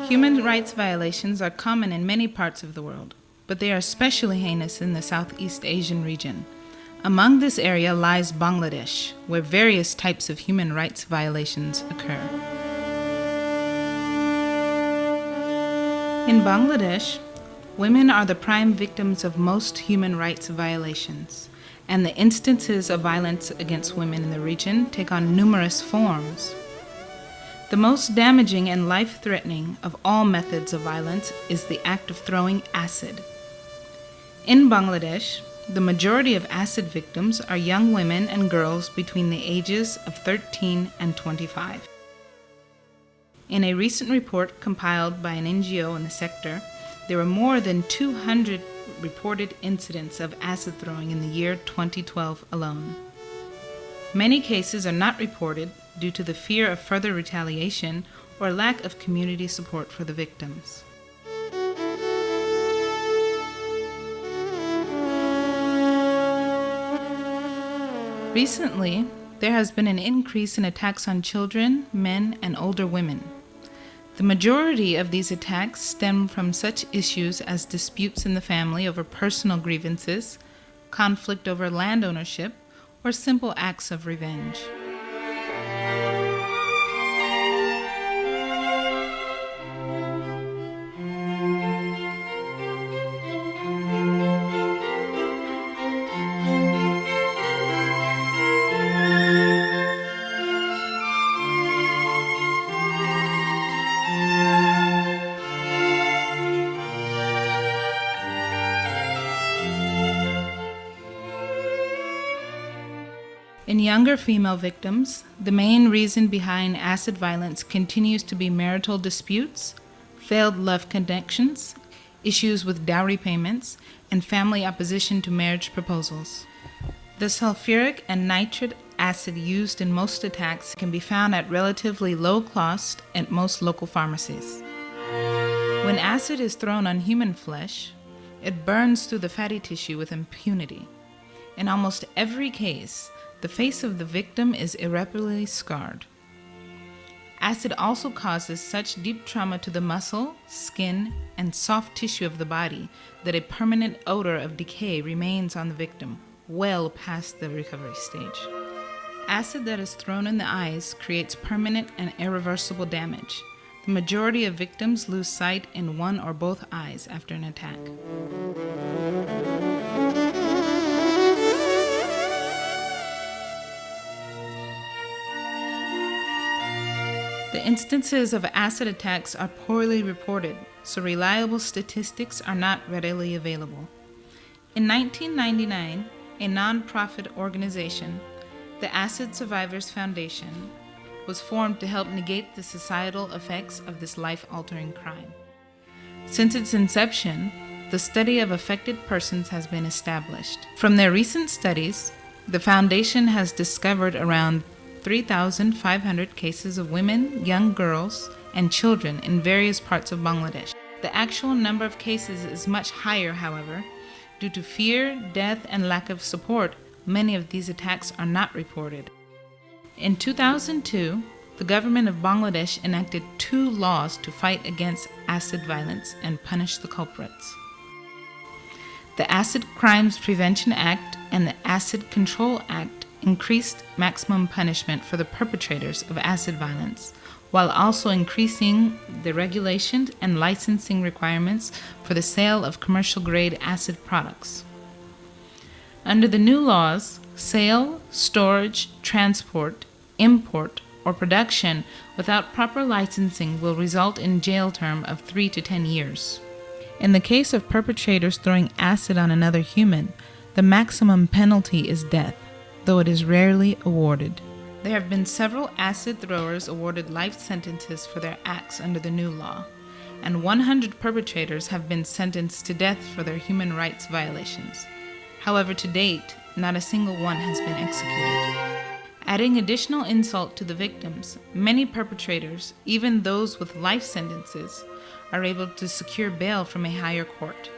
Human rights violations are common in many parts of the world, but they are especially heinous in the Southeast Asian region. Among this area lies Bangladesh, where various types of human rights violations occur. In Bangladesh, women are the prime victims of most human rights violations, and the instances of violence against women in the region take on numerous forms. The most damaging and life-threatening of all methods of violence is the act of throwing acid. In Bangladesh, the majority of acid victims are young women and girls between the ages of 13 and 25. In a recent report compiled by an NGO in the sector, there were more than 200 reported incidents of acid throwing in the year 2012 alone. Many cases are not reported due to the fear of further retaliation or lack of community support for the victims. Recently, there has been an increase in attacks on children, men, and older women. The majority of these attacks stem from such issues as disputes in the family over personal grievances, conflict over land ownership, or simple acts of revenge. In younger female victims, the main reason behind acid violence continues to be marital disputes, failed love connections, issues with dowry payments, and family opposition to marriage proposals. The sulfuric and nitric acid used in most attacks can be found at relatively low cost at most local pharmacies. When acid is thrown on human flesh, it burns through the fatty tissue with impunity. In almost every case, the face of the victim is irreparably scarred. Acid also causes such deep trauma to the muscle, skin, and soft tissue of the body that a permanent odor of decay remains on the victim, well past the recovery stage. Acid that is thrown in the eyes creates permanent and irreversible damage. The majority of victims lose sight in one or both eyes after an attack. The instances of acid attacks are poorly reported, so reliable statistics are not readily available. In 1999, a non-profit organization, the Acid Survivors Foundation, was formed to help negate the societal effects of this life-altering crime. Since its inception, the study of affected persons has been established. From their recent studies, the foundation has discovered around 3,500 cases of women, young girls, and children in various parts of Bangladesh. The actual number of cases is much higher, however. Due to fear, death, and lack of support, many of these attacks are not reported. In 2002, the government of Bangladesh enacted 2 laws to fight against acid violence and punish the culprits. The Acid Crimes Prevention Act and the Acid Control Act increased maximum punishment for the perpetrators of acid violence, while also increasing the regulation and licensing requirements for the sale of commercial-grade acid products. Under the new laws, sale, storage, transport, import, or production without proper licensing will result in jail term of 3 to 10 years. In the case of perpetrators throwing acid on another human, the maximum penalty is death, though it is rarely awarded. There have been several acid throwers awarded life sentences for their acts under the new law, and 100 perpetrators have been sentenced to death for their human rights violations. However, to date, not a single one has been executed. Adding additional insult to the victims, many perpetrators, even those with life sentences, are able to secure bail from a higher court.